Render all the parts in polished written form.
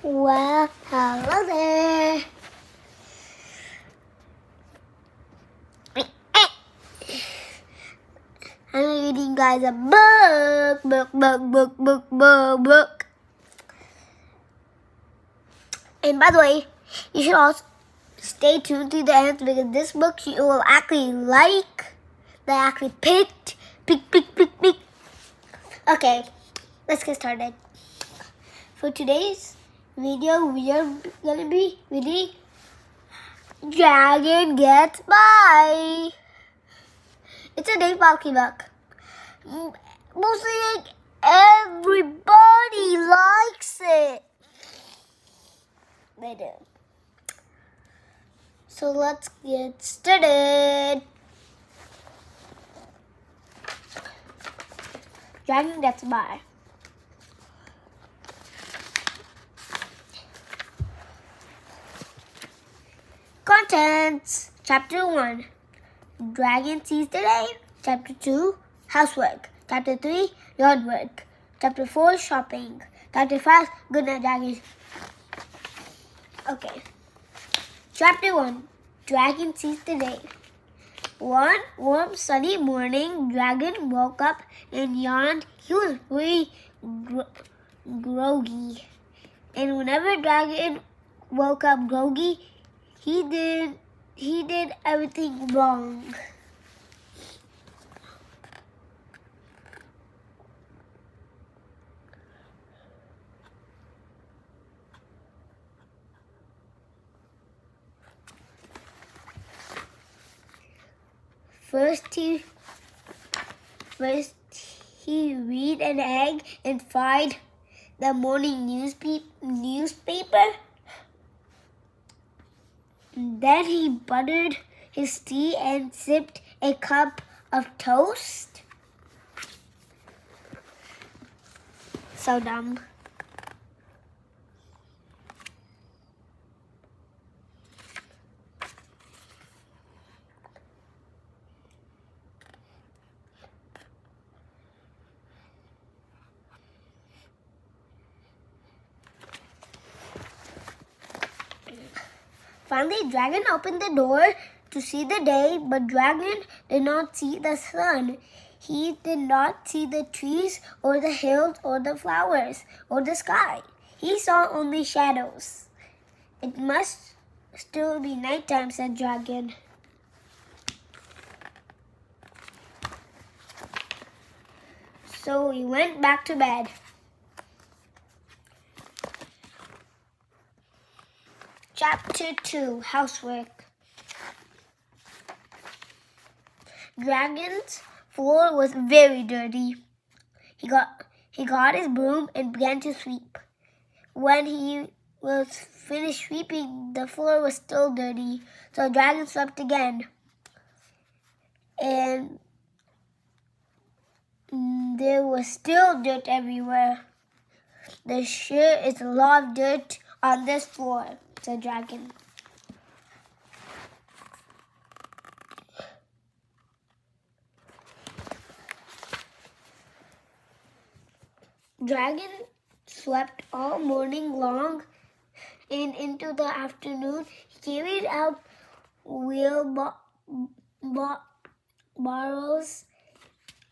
Well, hello there. I'm reading guys a book. And by the way, you should also stay tuned to the end because this book you will actually like. They actually pick. Okay, let's get started. For today's video, we are gonna be reading Dragon Gets By. It's a Dav Pilkey book. Mostly everybody likes it. They do. So let's get started. Dragon Gets By. Contents. Chapter 1. Dragon Sees the Day. Chapter 2. Housework. Chapter 3. Yard work. Chapter 4. Shopping. Chapter 5. Good night, dragons. Okay. Chapter 1. Dragon Sees the Day. One warm sunny morning, Dragon woke up and yawned. He was very groggy. And whenever Dragon woke up groggy, he did everything wrong. First he read an egg and fried the morning newspaper. Then he buttered his tea and sipped a cup of toast. So dumb. Finally, Dragon opened the door to see the day, but Dragon did not see the sun. He did not see the trees or the hills or the flowers or the sky. He saw only shadows. It must still be nighttime, said Dragon. So he went back to bed. Chapter 2. Housework. Dragon's floor was very dirty. He got his broom and began to sweep. When he was finished sweeping, the floor was still dirty. So Dragon swept again. And there was still dirt everywhere. There sure is a lot of dirt on this floor, said Dragon. Dragon swept all morning long, and into the afternoon he carried out wheelbarrows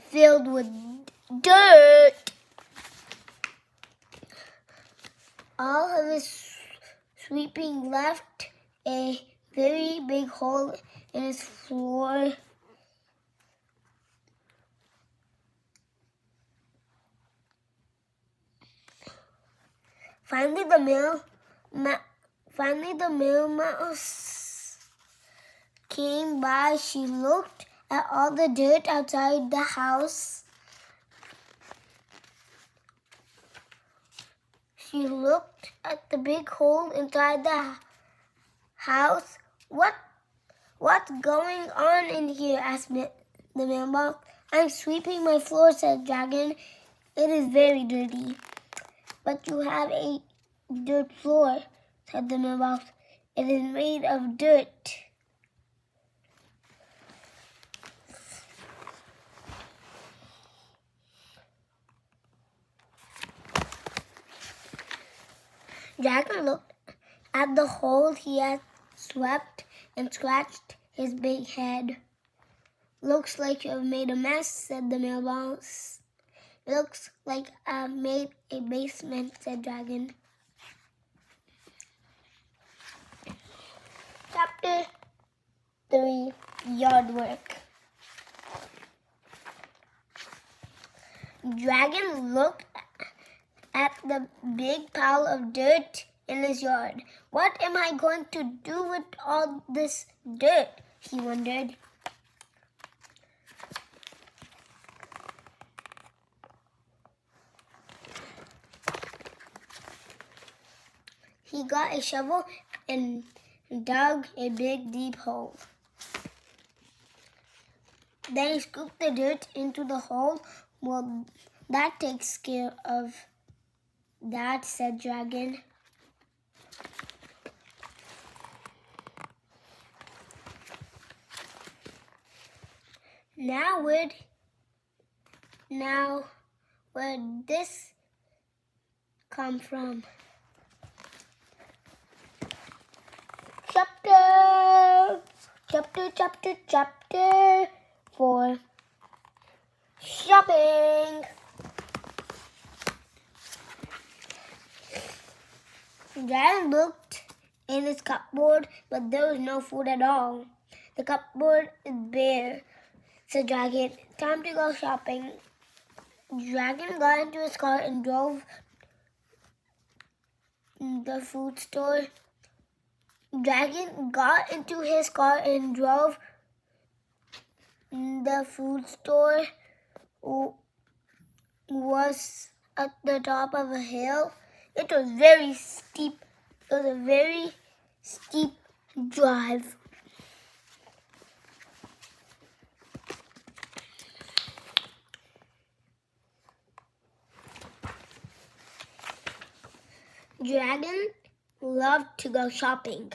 filled with dirt. All of his sweeping left a very big hole in his floor. Finally, the mill mouse came by. She looked at all the dirt outside the house. She looked at the big hole inside the house. What's going on in here? Asked the mill mouse. I'm sweeping my floor, said Dragon. It is very dirty. But you have a dirt floor, said the mill mouse. It is made of dirt. Dragon looked at the hole he had swept and scratched his big head. "Looks like you've made a mess," said the mailbox. "Looks like I've made a basement," said Dragon. Chapter 3, Yard Work. Dragon looked at the big pile of dirt in his yard. "What am I going to do with all this dirt?" he wondered. He got a shovel and dug a big deep hole. Then he scooped the dirt into the hole. "Well, that takes care of that," said Dragon. Now where'd this come from? Chapter 4, Shopping. Dragon looked in his cupboard, but there was no food at all. "The cupboard is bare," said Dragon. "Time to go shopping." Dragon got into his car and drove the food store. Dragon got into his car and drove the food store. Was at the top of a hill. It was very steep. It was a very steep drive. Dragon loved to go shopping.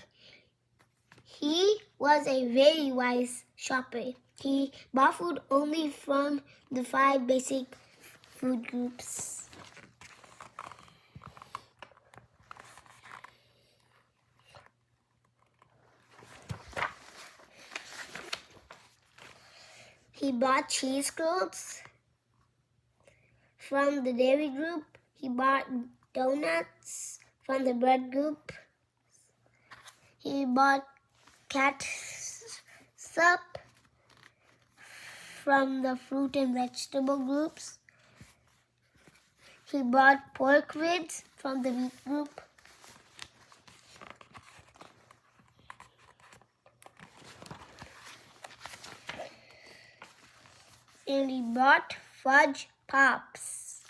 He was a very wise shopper. He bought food only from the 5 basic food groups. He bought cheese curds from the dairy group. He bought donuts from the bread group. He bought catsup from the fruit and vegetable groups. He bought pork ribs from the meat group. And he bought fudge pops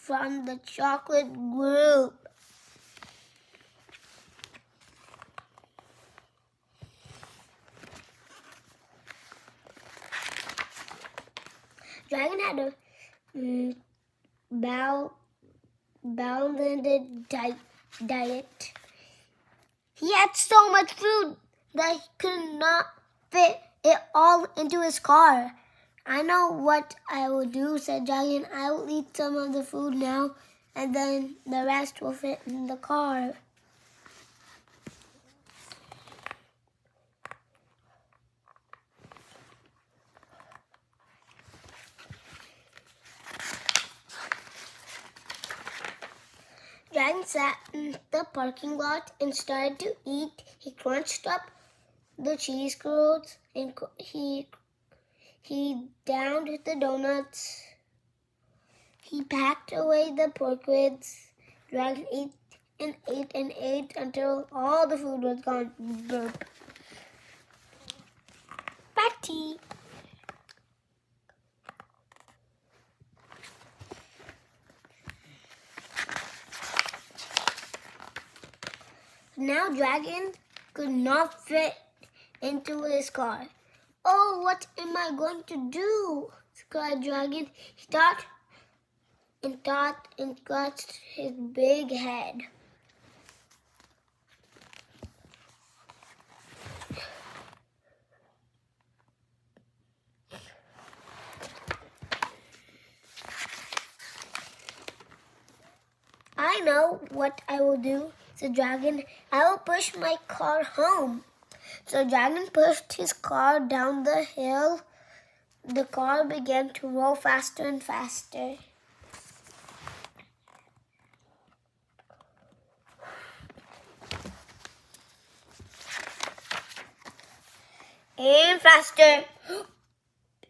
from the chocolate group. Dragon had a balanced diet. He had so much food that he could not fit it all into his car. "I know what I will do," said Dragon. "I will eat some of the food now, and then the rest will fit in the car." Dragon sat in the parking lot and started to eat. He crunched up the cheese curds and he downed the donuts. He packed away the pork ribs. Dragon ate and ate and ate until all the food was gone. Burp. Patty. Now Dragon could not fit into his car. "Oh, what am I going to do?" cried Dragon. He thought and scratched his big head. I know what I will do, said Dragon. I will push my car home. So Dragon pushed his car down the hill. The car began to roll faster and faster. And faster.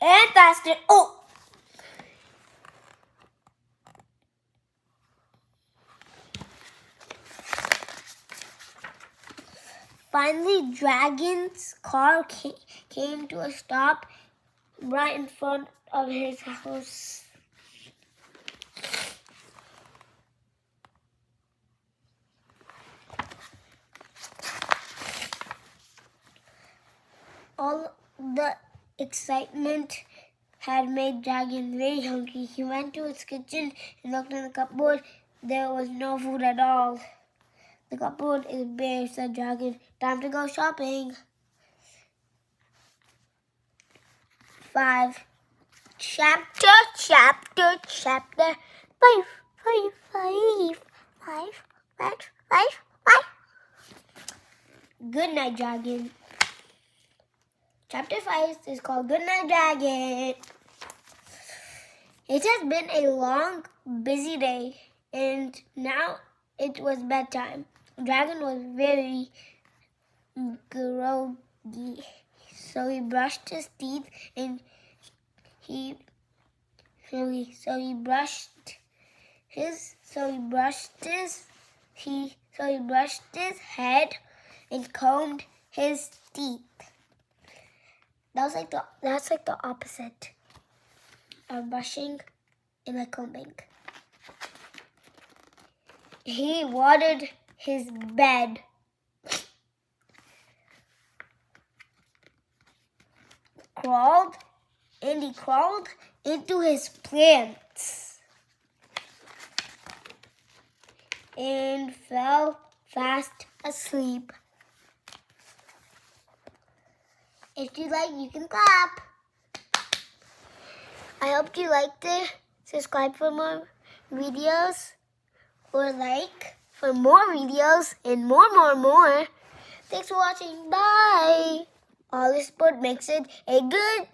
And faster. Oh! Finally, Dragon's car came to a stop right in front of his house. All the excitement had made Dragon very hungry. He went to his kitchen and looked in the cupboard. There was no food at all. The cupboard is bare, said Dragon. Time to go shopping. 5. Chapter 5. Good night, Dragon. Chapter 5 is called Good Night, Dragon. It has been a long, busy day, and now it was bedtime. Dragon was very groggy, so he brushed his teeth and he brushed his head and combed his teeth. That's like the opposite of brushing and like combing. He watered his bed. Crawled into his plants and fell fast asleep. If you like, you can clap. I hope you liked it. Subscribe for more videos, or like for more videos and more. Thanks for watching. Bye. All this support makes it a good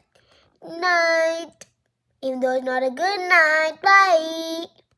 night, even though it's not a good night. Bye.